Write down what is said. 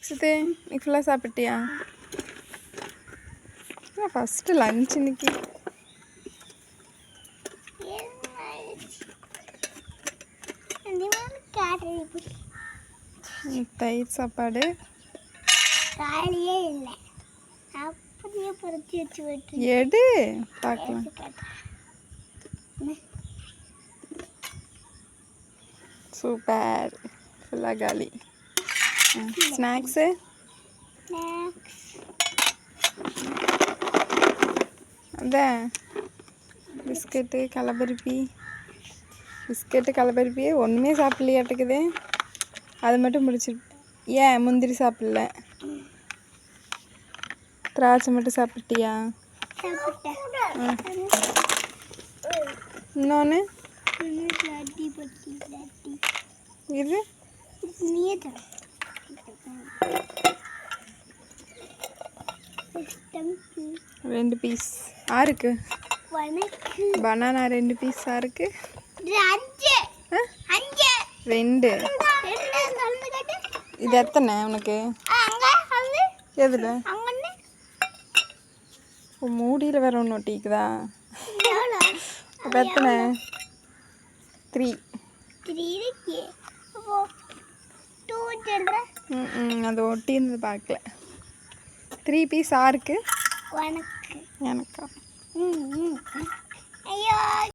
சுத்து நீ ஃபுல்லாக சாப்பிட்டியா? ஃபஸ்ட்டு லஞ்ச் இன்னைக்கு தயிர் சாப்பாடு காலையே இல்லை, அப்படியே பொறுத்து வச்சு விட்டு எடு பார்க்கலாம். சூப்பர், ஃபுல்லாக காலி. ஸ்நாக்ஸு அதான் பிஸ்கெட்டு கடலபருப்பி. பிஸ்கெட்டு கடலபருப்பி ஒன்றுமே சாப்பிட்லையாட்டுக்குது. அது மட்டும் முடிச்சிருப்பேன். ஏன் முந்திரி சாப்பிடல? திராட்சை மட்டும் சாப்பிட்டியா? இன்னொன்று இது 2 பீஸ் ஆருக்கு. பனானா 2 பீஸ் ஆருக்கு. 2. இது எத்தனை உனக்கு? எதில்? மூடியில் வேற ஒன்று ஒட்டிக்குதா? அப்போ எத்தனை? 3. அது ஒட்டி இருந்தது பார்க்கல. 3 பீஸ் ஆருக்கு. எனக்கா?